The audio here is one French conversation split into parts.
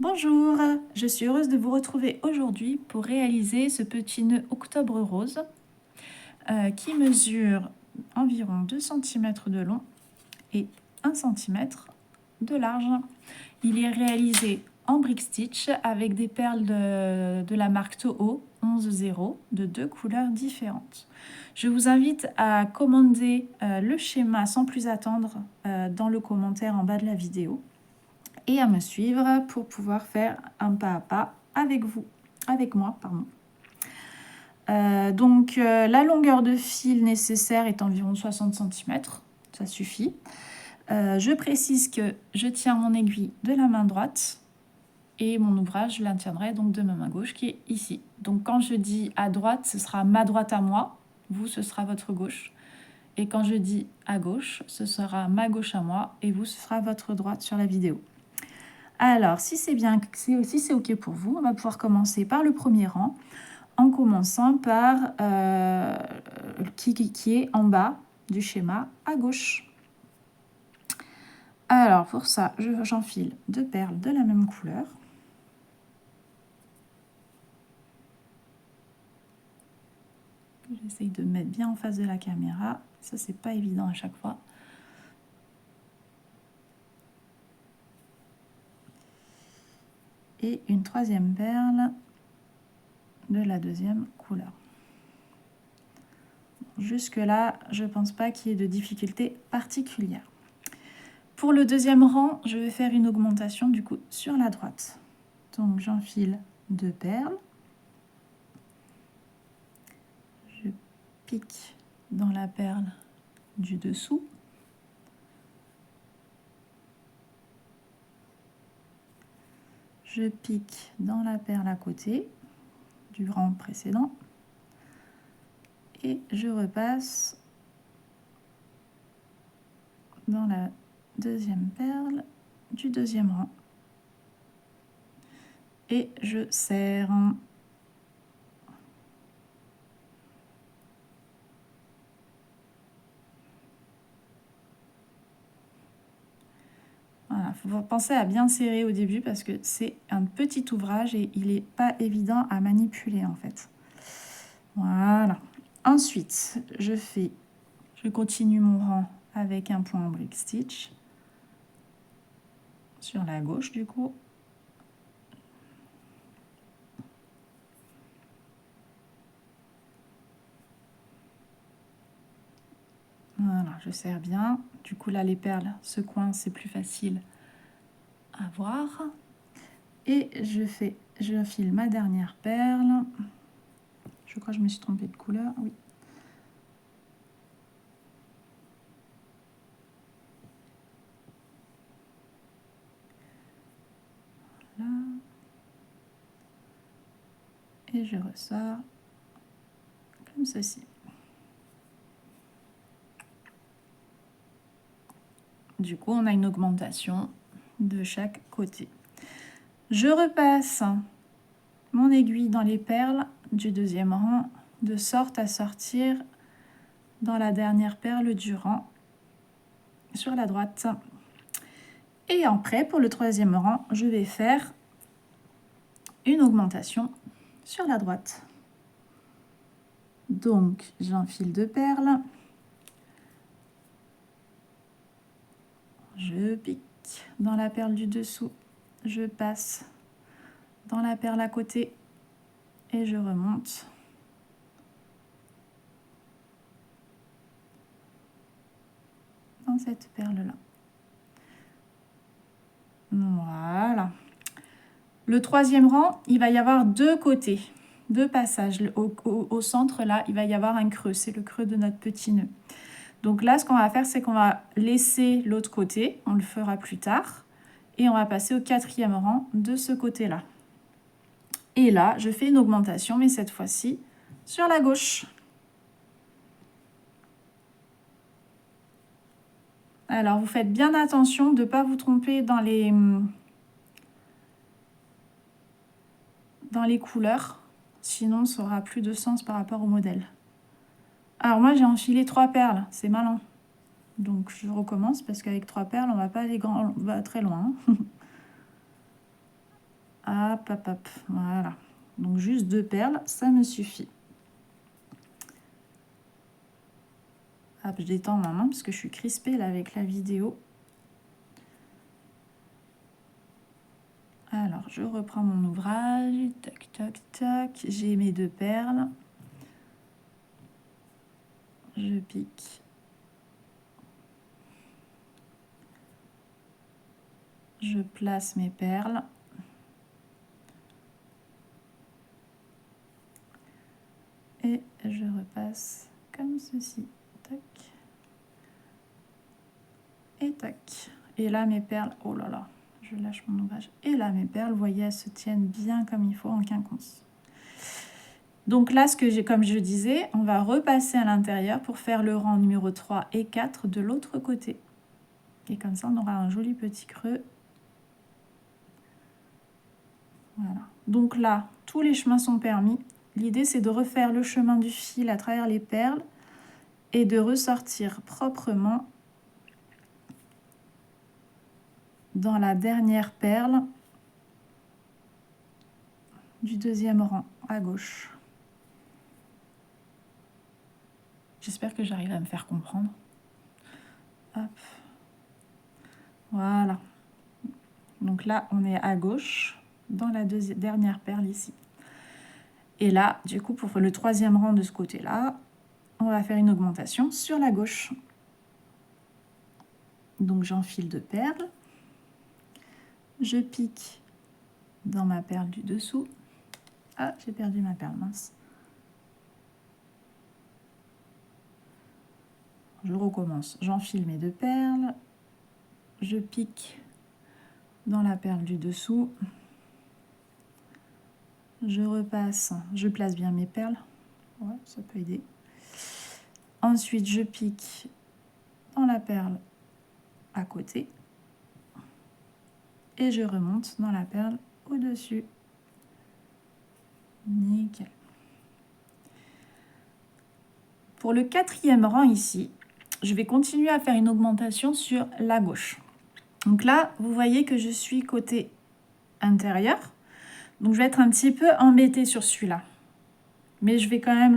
Bonjour, je suis heureuse de vous retrouver aujourd'hui pour réaliser ce petit nœud octobre rose qui mesure environ 2 cm de long et 1 cm de large. Il est réalisé en brick stitch avec des perles de la marque Toho 11-0 de 2 couleurs différentes. Je vous invite à commander le schéma sans plus attendre dans le commentaire en bas de la vidéo et à me suivre pour pouvoir faire un pas à pas avec moi. La longueur de fil nécessaire est environ 60 cm, ça suffit. Je précise que je tiens mon aiguille de la main droite et mon ouvrage, je la tiendrai donc de ma main gauche qui est ici. Donc quand je dis à droite, ce sera ma droite à moi, vous, ce sera votre gauche. Et quand je dis à gauche, ce sera ma gauche à moi et vous, ce sera votre droite sur la vidéo. Alors, si c'est OK pour vous, on va pouvoir commencer par le premier rang, en commençant par qui est en bas du schéma à gauche. Alors, pour ça, j'enfile 2 perles de la même couleur. J'essaye de mettre bien en face de la caméra. Ça, c'est pas évident à chaque fois. Et une 3e perle de la 2e couleur. Jusque-là, je ne pense pas qu'il y ait de difficulté particulière. Pour le 2e rang, je vais faire une augmentation du coup sur la droite. Donc j'enfile 2 perles. Je pique dans la perle du dessous. Je pique dans la perle à côté du rang précédent. Et je repasse dans la 2e perle du 2e rang. Et je serre. Voilà, il faut penser à bien serrer au début parce que c'est un petit ouvrage et il n'est pas évident à manipuler en fait. Voilà. Ensuite, je continue mon rang avec un point en brick stitch sur la gauche du coup. Voilà, je serre bien. Du coup là les perles se coincent, c'est plus facile à voir. Et je file ma dernière perle. Je crois que je me suis trompée de couleur, oui. Voilà. Et je ressors comme ceci. Du coup, on a une augmentation de chaque côté. Je repasse mon aiguille dans les perles du 2e rang, de sorte à sortir dans la dernière perle du rang sur la droite. Et après, pour le 3e rang, je vais faire une augmentation sur la droite. Donc, j'enfile 2 perles. Je pique dans la perle du dessous. Je passe dans la perle à côté et je remonte. Dans cette perle-là. Voilà. Le 3e rang, il va y avoir 2 côtés, 2 passages. Au centre, là, il va y avoir un creux. C'est le creux de notre petit nœud. Donc là, ce qu'on va faire, c'est qu'on va laisser l'autre côté. On le fera plus tard. Et on va passer au 4e rang de ce côté-là. Et là, je fais une augmentation, mais cette fois-ci, sur la gauche. Alors, vous faites bien attention de ne pas vous tromper dans les couleurs. Sinon, ça n'aura plus de sens par rapport au modèle. Alors moi, j'ai enfilé 3 perles. C'est malin. Donc, je recommence parce qu'avec 3 perles, on ne va pas aller très loin. Hop, hop, hop. Voilà. Donc, juste 2 perles, ça me suffit. Hop, je détends ma main parce que je suis crispée là avec la vidéo. Alors, je reprends mon ouvrage. Tac, tac, tac. J'ai mes 2 perles. Je pique. Je place mes perles. Et je repasse comme ceci. Tac. Et tac. Et là, mes perles, oh là là, je lâche mon ouvrage. Et là, mes perles, vous voyez, elles se tiennent bien comme il faut en quinconce. Donc là, comme je disais, on va repasser à l'intérieur pour faire le rang numéro 3 et 4 de l'autre côté. Et comme ça, on aura un joli petit creux. Voilà. Donc là, tous les chemins sont permis. L'idée, c'est de refaire le chemin du fil à travers les perles et de ressortir proprement dans la dernière perle du deuxième rang à gauche. J'espère que j'arrive à me faire comprendre. Hop. Voilà. Donc là, on est à gauche dans la dernière perle ici. Et là, du coup, pour le troisième rang de ce côté-là, on va faire une augmentation sur la gauche. Donc j'enfile 2 perles. Je pique dans ma perle du dessous. Ah, j'ai perdu ma perle, mince. Je recommence. J'enfile mes 2 perles. Je pique dans la perle du dessous. Je repasse. Je place bien mes perles. Ouais, ça peut aider. Ensuite, je pique dans la perle à côté. Et je remonte dans la perle au-dessus. Nickel. Pour le quatrième rang ici, je vais continuer à faire une augmentation sur la gauche. Donc là, vous voyez que je suis côté intérieur. Donc je vais être un petit peu embêtée sur celui-là. Mais je vais quand même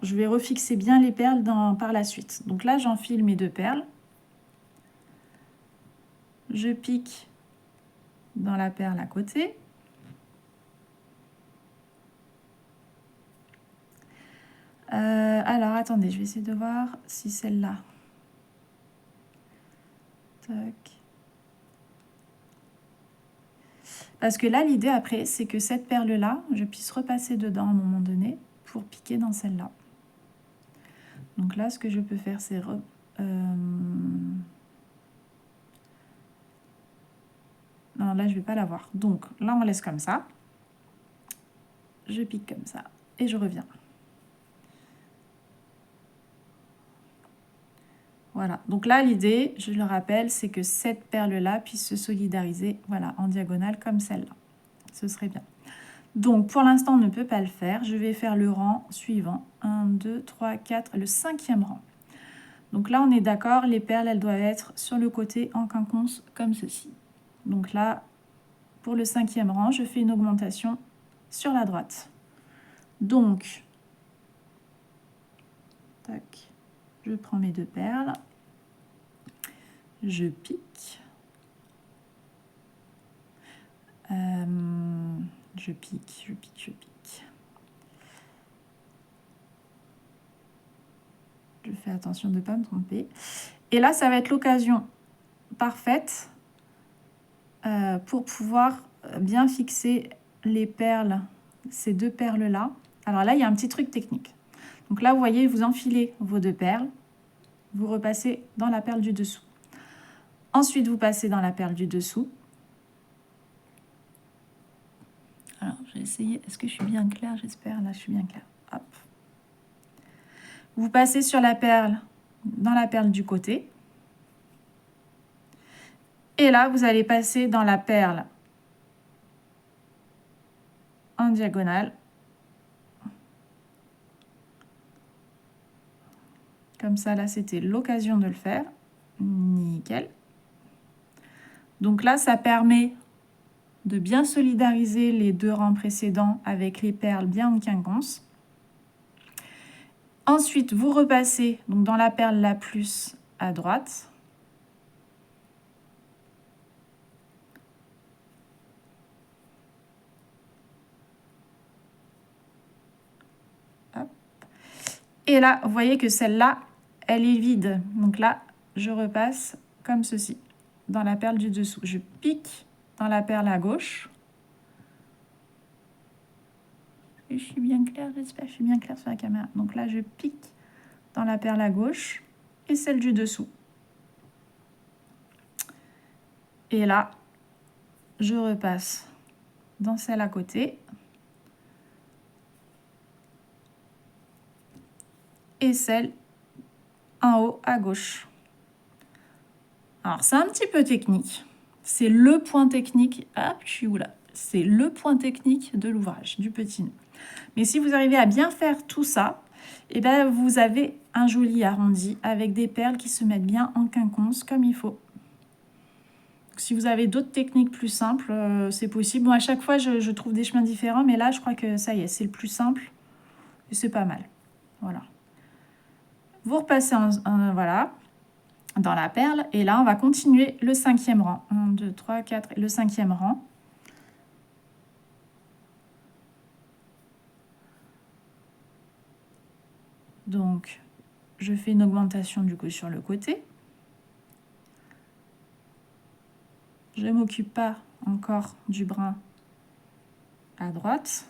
je vais refixer bien les perles par la suite. Donc là, j'enfile mes 2 perles. Je pique dans la perle à côté. Alors, attendez, je vais essayer de voir si celle-là... Tac. Parce que là, l'idée après, c'est que cette perle-là, je puisse repasser dedans à un moment donné pour piquer dans celle-là. Donc là, ce que je peux faire, c'est... Non, là, je ne vais pas l'avoir. Donc là, on laisse comme ça. Je pique comme ça et je reviens. Voilà, donc là, l'idée, je le rappelle, c'est que cette perle-là puisse se solidariser, voilà, en diagonale comme celle-là. Ce serait bien. Donc, pour l'instant, on ne peut pas le faire. Je vais faire le rang suivant. 1, 2, 3, 4, le 5e rang. Donc là, on est d'accord, les perles, elles doivent être sur le côté en quinconce, comme ceci. Donc là, pour le 5e rang, je fais une augmentation sur la droite. Donc, tac, je prends mes 2 perles. Je pique. Je pique, je pique, je pique. Je fais attention de ne pas me tromper. Et là, ça va être l'occasion parfaite pour pouvoir bien fixer les perles, ces 2 perles-là. Alors là, il y a un petit truc technique. Donc là, vous voyez, vous enfilez vos 2 perles. Vous repassez dans la perle du dessous. Ensuite, vous passez dans la perle du dessous. Alors, j'ai essayé. Est-ce que je suis bien claire? J'espère. Là, je suis bien claire. Hop. Vous passez sur la perle, dans la perle du côté. Et là, vous allez passer dans la perle en diagonale. Comme ça, là, c'était l'occasion de le faire. Nickel. Donc là, ça permet de bien solidariser les deux rangs précédents avec les perles bien en quinconce. Ensuite, vous repassez donc dans la perle la plus à droite. Hop. Et là, vous voyez que celle-là, elle est vide. Donc là, je repasse comme ceci, dans la perle du dessous. Je pique dans la perle à gauche. Je suis bien claire, j'espère que je suis bien claire sur la caméra. Donc là, je pique dans la perle à gauche et celle du dessous. Et là, je repasse dans celle à côté. Et celle en haut à gauche. Alors, c'est un petit peu technique. C'est le point technique. Hop, je suis où là? C'est le point technique de l'ouvrage, du petit nœud. Mais si vous arrivez à bien faire tout ça, et ben vous avez un joli arrondi avec des perles qui se mettent bien en quinconce comme il faut. Si vous avez d'autres techniques plus simples, c'est possible. Bon, à chaque fois, je trouve des chemins différents, mais là, je crois que ça y est, c'est le plus simple. Et c'est pas mal. Voilà. Vous repassez voilà, dans la perle. Et là, on va continuer le 5e rang. 1, 2, 3, 4, le 5e rang. Donc, je fais une augmentation du coup sur le côté. Je ne m'occupe pas encore du brin à droite.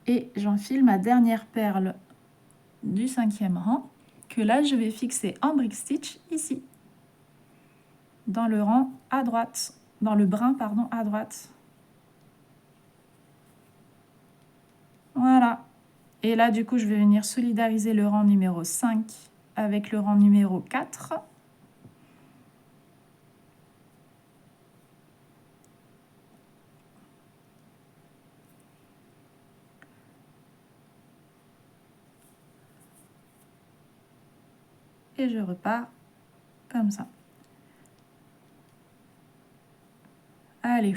Et j'enfile ma dernière perle du 5e rang, que là, je vais fixer en brick stitch ici, dans le rang à droite, dans le brin, pardon, à droite. Voilà. Et là, du coup, je vais venir solidariser le rang numéro 5 avec le rang numéro 4. Et je repars comme ça. Allez,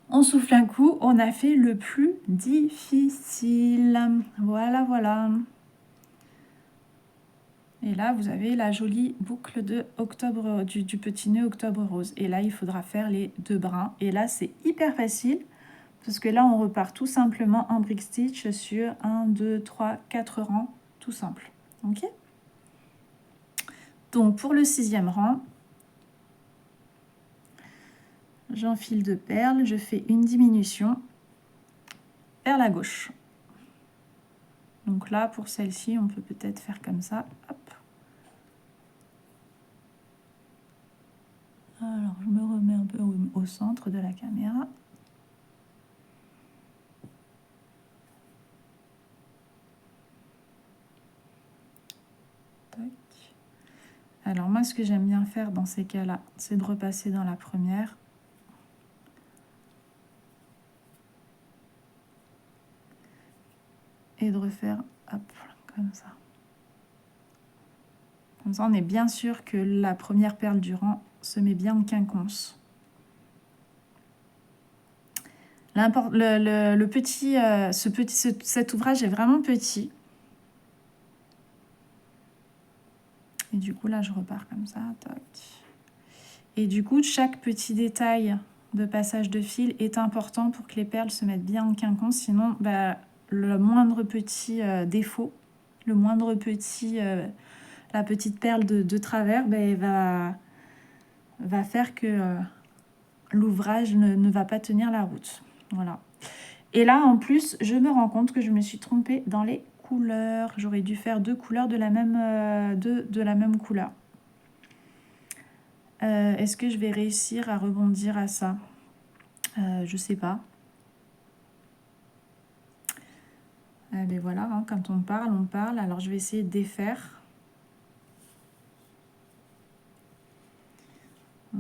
on souffle un coup. On a fait le plus difficile. Voilà, voilà. Et là, vous avez la jolie boucle de octobre, du petit nœud octobre rose. Et là, il faudra faire les 2 brins. Et là, c'est hyper facile. Parce que là, on repart tout simplement en brick stitch sur 1, 2, 3, 4 rangs. Tout simple. Ok? Donc, pour le 6e rang, j'enfile 2 perles. Je fais une diminution. Perle à gauche. Donc là, pour celle-ci, on peut peut-être faire comme ça. Hop. Alors, je me remets un peu au centre de la caméra. Tac. Alors moi, ce que j'aime bien faire dans ces cas-là, c'est de repasser dans la première. Et de refaire, hop, comme ça. Comme ça, on est bien sûr que la première perle du rang se met bien en quinconce. Cet ouvrage est vraiment petit. Et du coup, là, je repars comme ça. Toc. Et du coup, chaque petit détail de passage de fil est important pour que les perles se mettent bien en quinconce. Sinon, bah, le moindre petit défaut, le moindre petit, la petite perle de travers, bah, va faire que l'ouvrage ne va pas tenir la route. Voilà. Et là, en plus, je me rends compte que je me suis trompée dans les couleurs. J'aurais dû faire 2 couleurs de la même couleur. Est-ce que je vais réussir à rebondir à ça? Je sais pas. Mais voilà, hein, quand on parle, on parle. Alors, je vais essayer de défaire.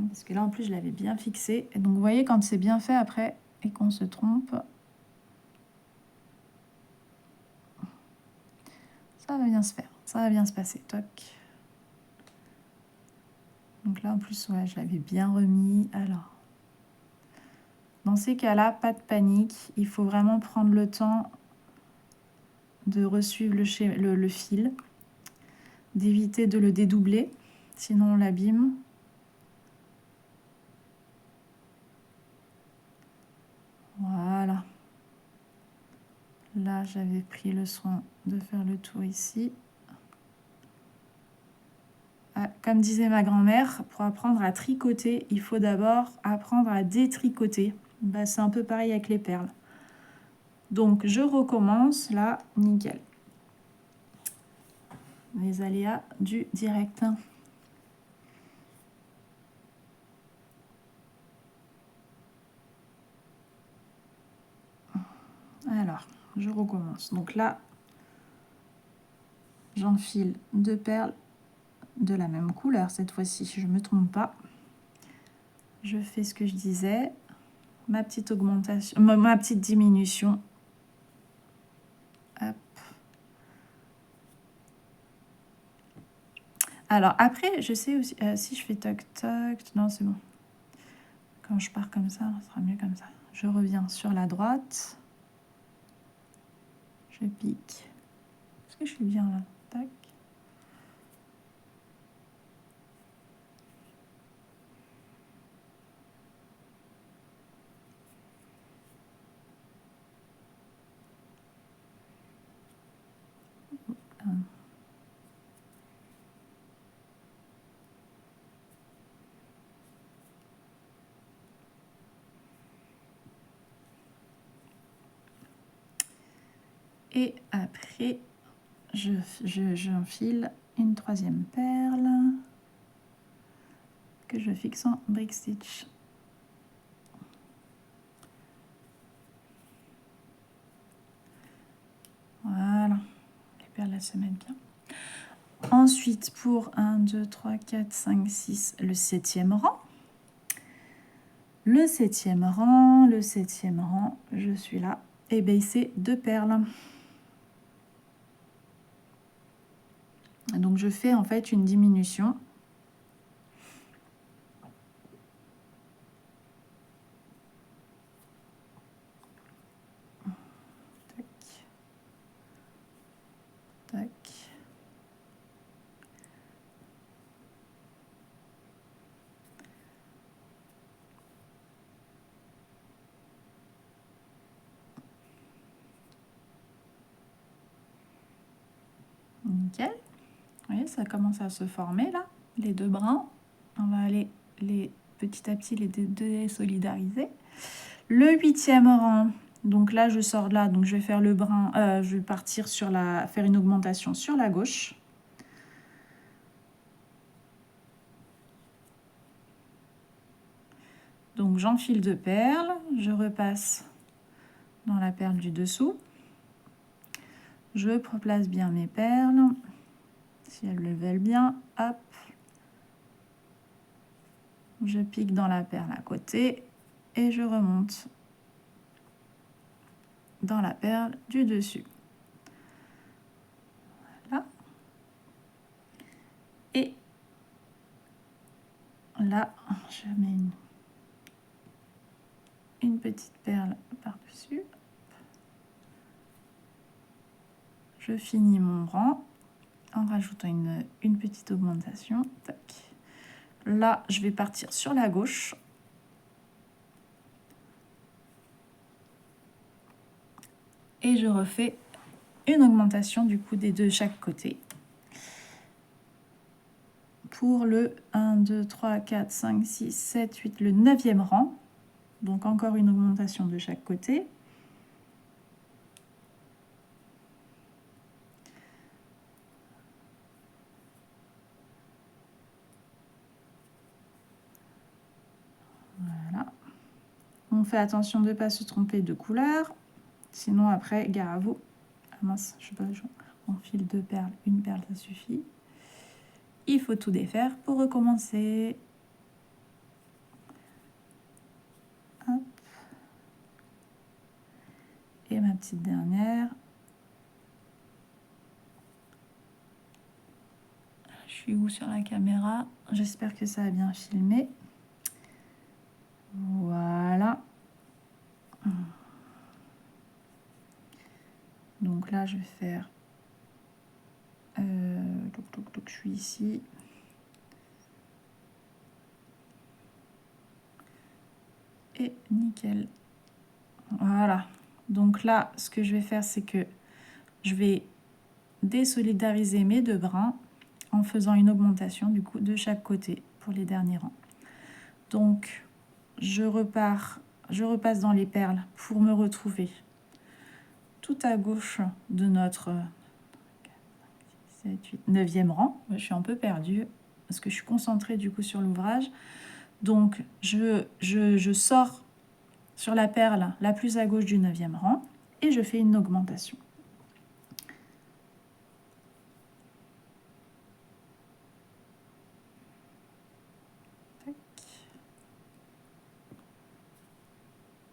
Parce que là, en plus, je l'avais bien fixé. Et donc, vous voyez, quand c'est bien fait après et qu'on se trompe, ça va bien se faire. Ça va bien se passer. Toc. Donc là, en plus, ouais, je l'avais bien remis. Alors, dans ces cas-là, pas de panique. Il faut vraiment prendre le temps de resuivre le fil, d'éviter de le dédoubler, sinon on l'abîme. Voilà. Là, j'avais pris le soin de faire le tour ici. Ah, comme disait ma grand-mère, pour apprendre à tricoter, il faut d'abord apprendre à détricoter. Bah, c'est un peu pareil avec les perles. Donc, je recommence là, nickel. Les aléas du direct. Alors, je recommence. Donc là, j'enfile 2 perles de la même couleur cette fois-ci, si je ne me trompe pas. Je fais ce que je disais, ma petite augmentation, ma petite diminution. Hop. Alors après, je sais aussi, si je fais toc toc, non c'est bon. Quand je pars comme ça, ce sera mieux comme ça. Je reviens sur la droite. Je pique. Est-ce que je suis bien là? Tac. Et après, j'enfile une 3e perle que je fixe en brick stitch. Voilà, les perles elles se mettent bien. Ensuite, pour 1, 2, 3, 4, 5, 6, le 7e rang. Le 7e rang, je suis là. Et bien, c'est 2 perles. Donc, je fais en fait une diminution. Tac. Tac. Nickel. Vous voyez, ça commence à se former là, les 2 brins. On va aller petit à petit les désolidariser. Le 8e rang, donc là je sors de là, donc je vais faire le brin, je vais partir sur faire une augmentation sur la gauche. Donc j'enfile 2 perles, je repasse dans la perle du dessous. Je replace bien mes perles, si elles le veulent bien, hop. Je pique dans la perle à côté et je remonte dans la perle du dessus. Voilà. Et là, je mets une petite perle par-dessus. Je finis mon rang en rajoutant une petite augmentation. Tac. Là, je vais partir sur la gauche. Et je refais une augmentation du coup des deux de chaque côté. Pour le 1, 2, 3, 4, 5, 6, 7, 8, le 9e rang. Donc encore une augmentation de chaque côté. Voilà. On fait attention de ne pas se tromper de couleur. Sinon après, gare à vous. Ah mince, je sais pas, on file 2 perles, une perle ça suffit. Il faut tout défaire pour recommencer. Hop. Et ma petite dernière. Je suis où sur la caméra? J'espère que ça a bien filmé. Voilà. Donc là, je vais faire... je suis ici. Et nickel. Voilà. Donc là, ce que je vais faire, c'est que je vais désolidariser mes deux brins en faisant une augmentation du coup de chaque côté pour les derniers rangs. Donc, je repasse dans les perles pour me retrouver tout à gauche de notre 9e rang. Je suis un peu perdue parce que je suis concentrée du coup sur l'ouvrage. Donc, je sors sur la perle la plus à gauche du 9e rang et je fais une augmentation.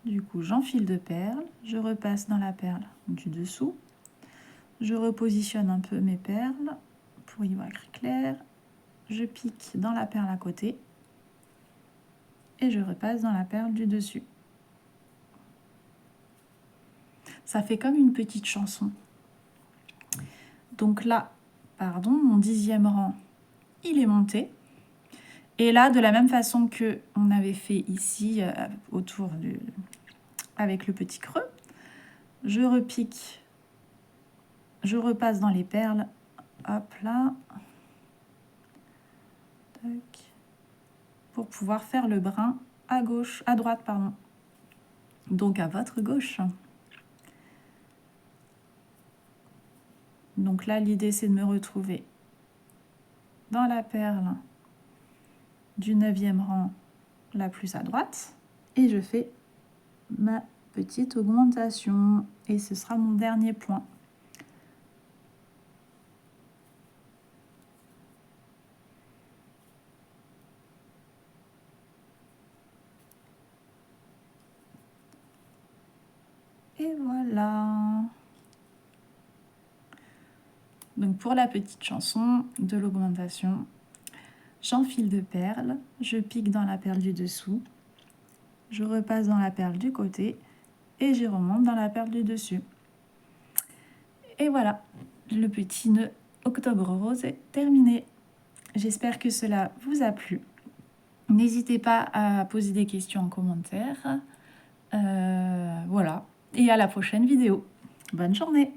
Du coup, j'enfile 2 perles, je repasse dans la perle du dessous, je repositionne un peu mes perles pour y voir clair, je pique dans la perle à côté et je repasse dans la perle du dessus. Ça fait comme une petite chanson. Donc là, pardon, mon 10e rang, il est monté. Et là, de la même façon que on avait fait ici, autour du... avec le petit creux, je repique, je repasse dans les perles, hop là, tac, pour pouvoir faire le brin à gauche, à droite, pardon. Donc à votre gauche. Donc là, l'idée, c'est de me retrouver dans la perle du 9e rang, la plus à droite, et je fais ma petite augmentation. Et ce sera mon dernier point. Et voilà. Donc pour la petite chanson de l'augmentation, j'enfile 2 perles, je pique dans la perle du dessous, je repasse dans la perle du côté et je remonte dans la perle du dessus. Et voilà, le petit nœud Octobre Rose est terminé. J'espère que cela vous a plu. N'hésitez pas à poser des questions en commentaire. Voilà, et à la prochaine vidéo. Bonne journée!